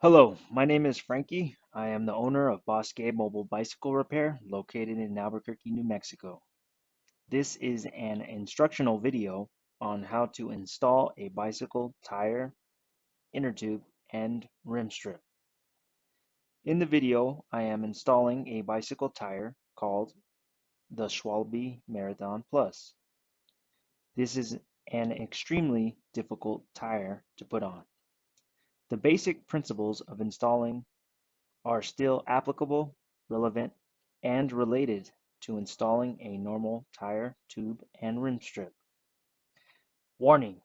Hello, my name is Frankie. I am the owner of Bosque Mobile Bicycle Repair located in Albuquerque, New Mexico. This is an instructional video on how to install a bicycle tire, inner tube, and rim strip. In the video, I am installing a bicycle tire called the Schwalbe Marathon Plus. This is an extremely difficult tire to put on. The basic principles of installing are still applicable, relevant, and related to installing a normal tire, tube, and rim strip. Warning: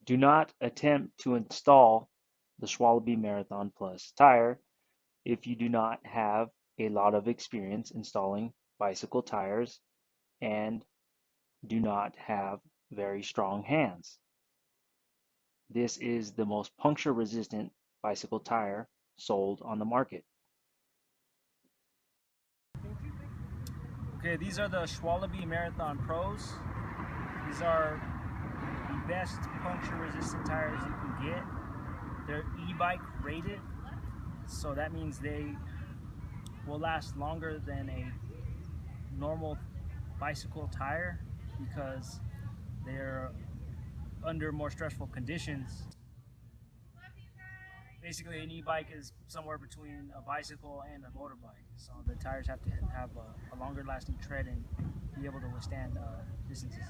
do not attempt to install the Schwalbe Marathon Plus tire if you do not have a lot of experience installing bicycle tires and do not have very strong hands. This is the most puncture resistant bicycle tire sold on the market. Okay, these are the Schwalbe Marathon Pros. These are the best puncture resistant tires you can get. They're e-bike rated, so that means they will last longer than a normal bicycle tire because they're under more stressful conditions. Basically, an e-bike is somewhere between a bicycle and a motorbike, so the tires have to have a longer lasting tread and be able to withstand distances.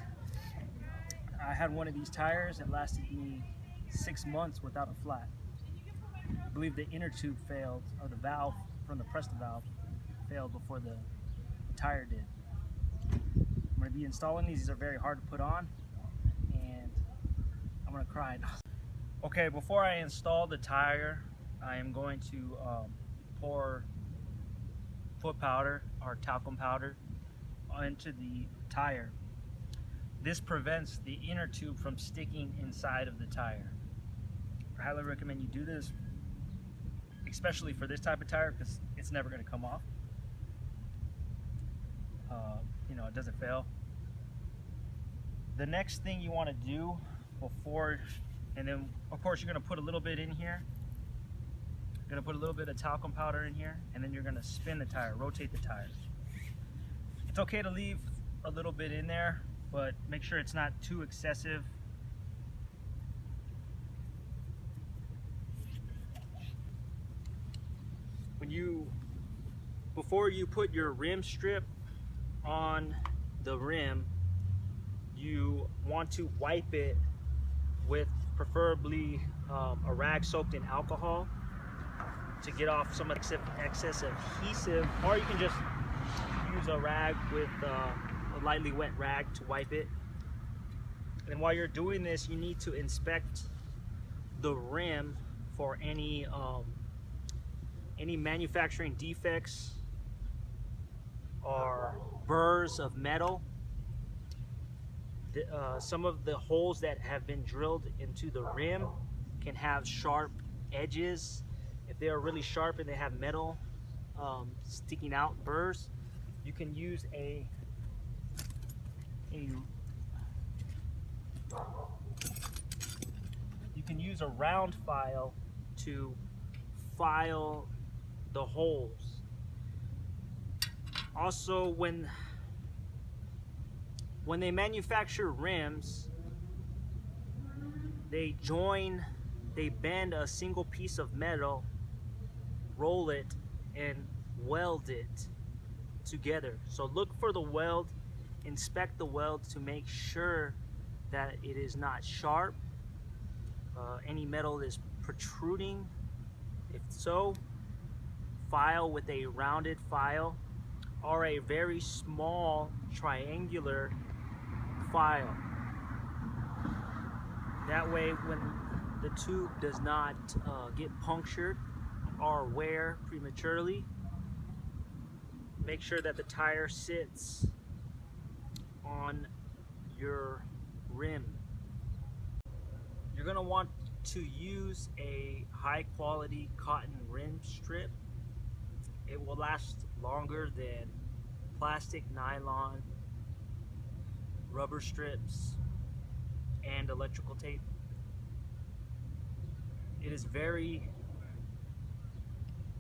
I had one of these tires that lasted me 6 months without a flat. I believe the inner tube failed, or the valve from the Presta valve failed before the tire did. I'm going to be installing these. These are very hard to put on, and I'm going to cry. Okay, before I install the tire, I am going to pour foot powder or talcum powder into the tire. This prevents the inner tube from sticking inside of the tire. I highly recommend you do this, especially for this type of tire, because it's never going to come off. It doesn't fail. The next thing you want to do before, and then of course you're going to put a little bit in here. You're going to put a little bit of talcum powder in here, and then you're going to spin the tire, rotate the tires. It's okay to leave a little bit in there, but make sure it's not too excessive. Before you put your rim strip on the rim, you want to wipe it with preferably a rag soaked in alcohol to get off some excess adhesive, or you can just use a rag with a lightly wet rag to wipe it. And while you're doing this, you need to inspect the rim for any manufacturing defects or burrs of metal. Some of the holes that have been drilled into the rim can have sharp edges. If they are really sharp and they have metal sticking out, burrs, you can use a round file to file the holes. Also, when they manufacture rims, they bend a single piece of metal, roll it, and weld it together. So look for the weld, inspect the weld to make sure that it is not sharp. Any metal is protruding. If so, file with a rounded file or a very small triangular file. That way, when the tube does not get punctured or wear prematurely, make sure that the tire sits on your rim. You're going to want to use a high quality cotton rim strip. It will last longer than plastic, nylon, rubber strips, and electrical tape. It is very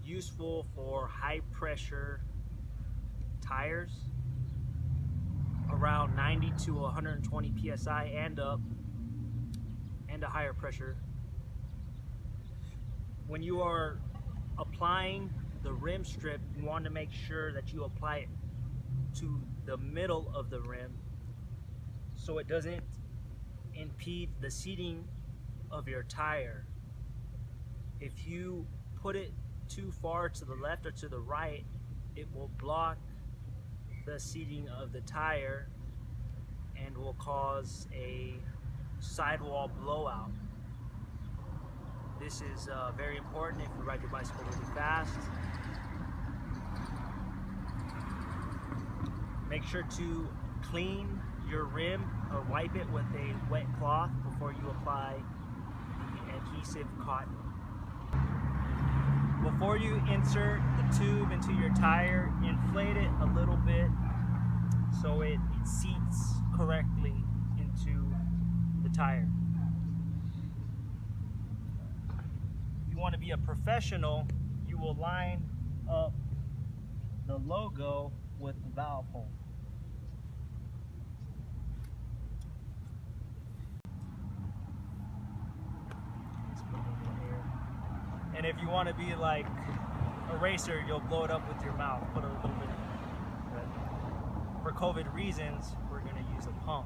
useful for high pressure tires around 90 to 120 psi and up, and a higher pressure. When you are applying the rim strip, you want to make sure that you apply it to the middle of the rim so it doesn't impede the seating of your tire. If you put it too far to the left or to the right, it will block the seating of the tire and will cause a sidewall blowout. This is very important if you ride your bicycle really fast. Make sure to clean your rim or wipe it with a wet cloth before you apply the adhesive cotton. Before you insert the tube into your tire, inflate it a little bit so it seats correctly into the tire. If you want to be a professional, you will line up the logo with the valve hole. And if you want to be like a racer, you'll blow it up with your mouth, put a little bit in it. But for COVID reasons, we're going to use a pump.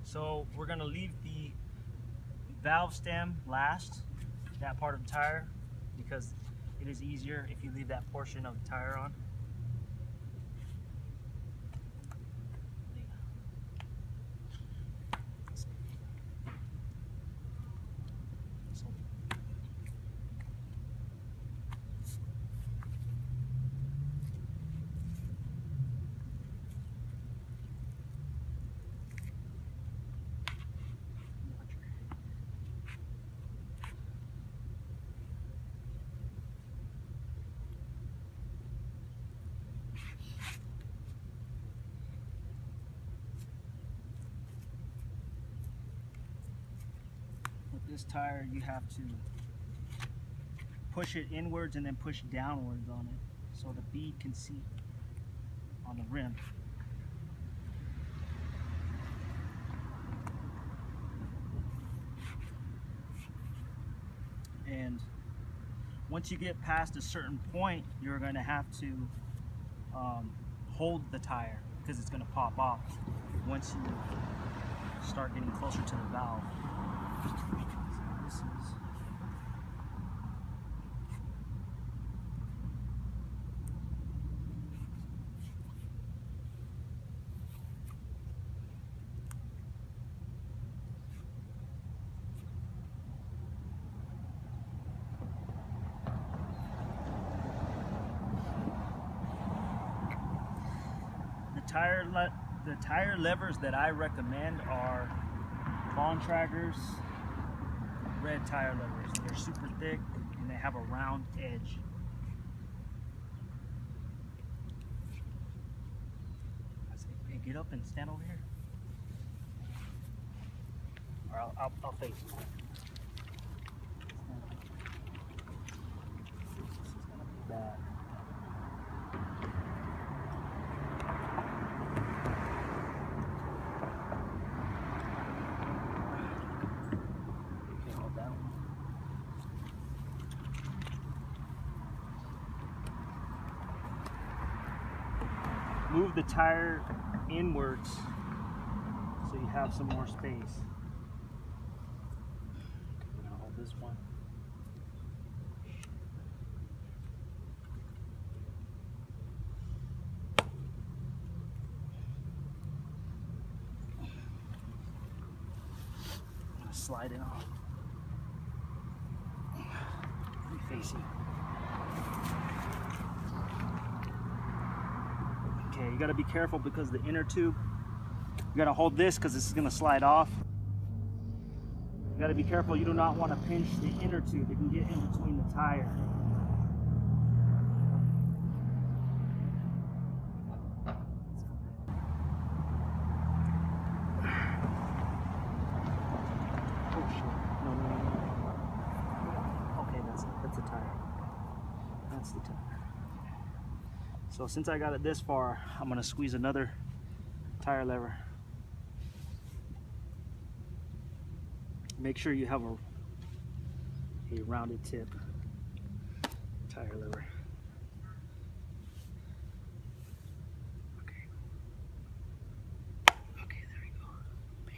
So we're going to leave the valve stem last, that part of the tire, because it is easier if you leave that portion of the tire on. This tire, you have to push it inwards and then push downwards on it so the bead can seat on the rim. And once you get past a certain point, you're going to have to hold the tire because it's going to pop off once you start getting closer to the valve. This is the tire levers that I recommend are Bontrager's red tire levers. They're super thick and they have a round edge. I say, hey, get up and stand over here. Or I'll face you. This is gonna be bad. Move the tire inwards so you have some more space. We're gonna hold this one. sliding off. Let me face you. Okay, you gotta be careful because the inner tube, you gotta hold this because this is gonna slide off. You gotta be careful, you do not want to pinch the inner tube. It can get in between the tire. Oh shit, no. Okay, that's the tire. That's the tire. So since I got it this far, I'm gonna squeeze another tire lever. Make sure you have a rounded tip tire lever. Okay, there we go. Bam.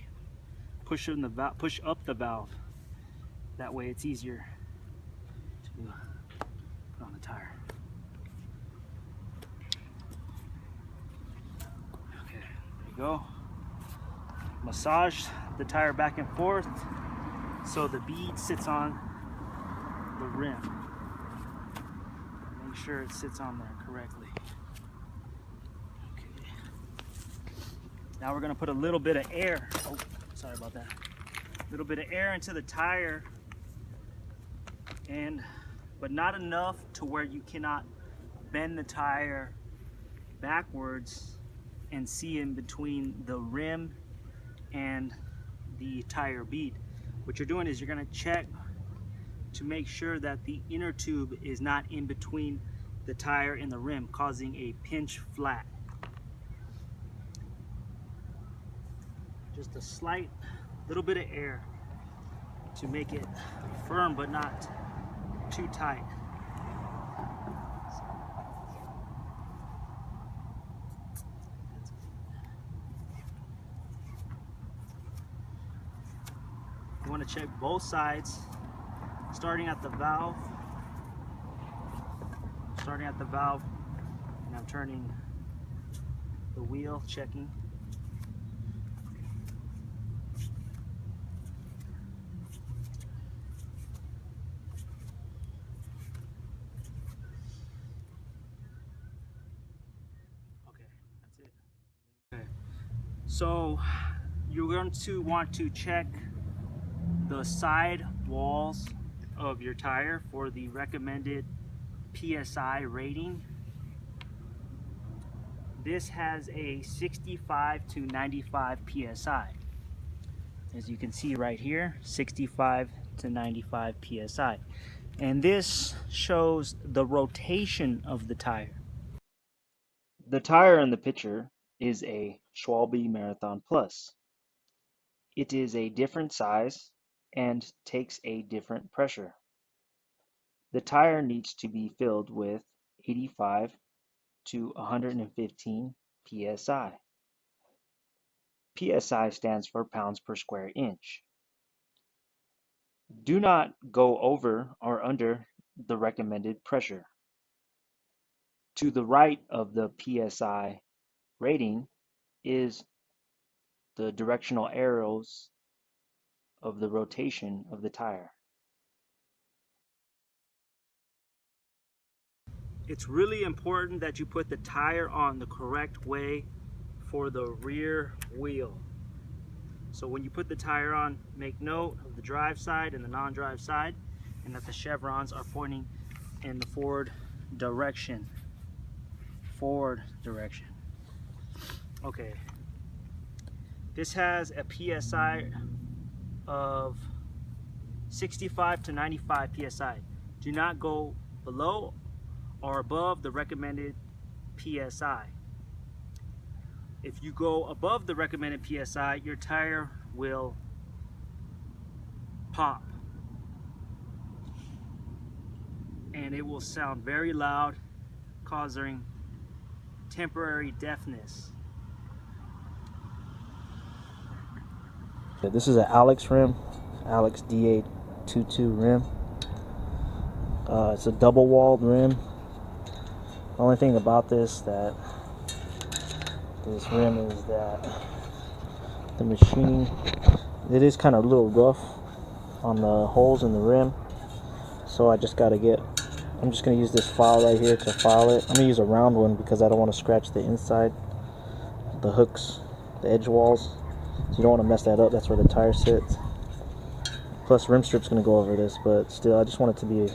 Push in the valve, push up the valve. That way it's easier to put on the tire. Okay, there you go. Massage the tire back and forth so the bead sits on the rim. Make sure it sits on there correctly. Okay. Now we're gonna put a little bit of air. Oh, sorry about that. A little bit of air into the tire, but not enough to where you cannot bend the tire backwards and see in between the rim and the tire bead. What you're doing is you're going to check to make sure that the inner tube is not in between the tire and the rim, causing a pinch flat. Just a slight little bit of air to make it firm but not too tight. You want to check both sides, starting at the valve, and I'm turning the wheel, checking. Okay, that's it. Okay, so you're going to want to check the side walls of your tire for the recommended PSI rating. This has a 65 to 95 PSI. As you can see right here, 65 to 95 PSI. And this shows the rotation of the tire. The tire in the picture is a Schwalbe Marathon Plus. It is a different size and takes a different pressure. The tire needs to be filled with 85 to 115 psi. PSI stands for pounds per square inch. Do not go over or under the recommended pressure. To the right of the PSI rating is the directional arrows of the rotation of the tire. It's really important that you put the tire on the correct way for the rear wheel. So when you put the tire on, make note of the drive side and the non-drive side, and that the chevrons are pointing in the forward direction. Okay. This has a PSI of 65 to 95 PSI. Do not go below or above the recommended PSI. If you go above the recommended PSI, your tire will pop. And it will sound very loud, causing temporary deafness. This is an Alex rim, Alex D822 rim. It's a double walled rim. The only thing about this rim is that the machining, it is kind of a little rough on the holes in the rim. So I'm just gonna use this file right here to file it. I'm gonna use a round one because I don't want to scratch the inside, the hooks, the edge walls. So you don't want to mess that up. That's where the tire sits. Plus rim strip's gonna go over this, but still I just want it to be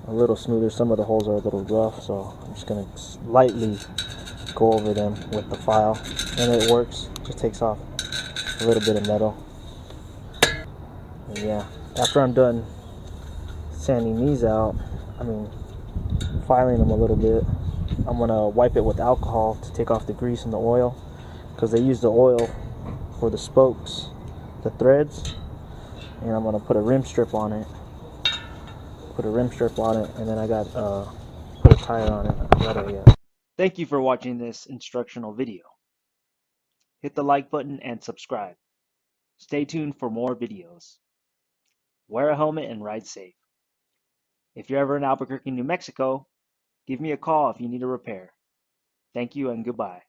a little smoother. Some of the holes are a little rough, so I'm just gonna lightly go over them with the file, and it works. Just takes off a little bit of metal. And yeah, after I'm done sanding these out, filing them a little bit, I'm gonna wipe it with alcohol to take off the grease and the oil, because they use the oil for the spokes, the threads, and I'm gonna put a rim strip on it. And then I got put a tire on it. Thank you for watching this instructional video. Hit the like button and subscribe. Stay tuned for more videos. Wear a helmet and ride safe. If you're ever in Albuquerque, New Mexico, give me a call if you need a repair. Thank you and goodbye.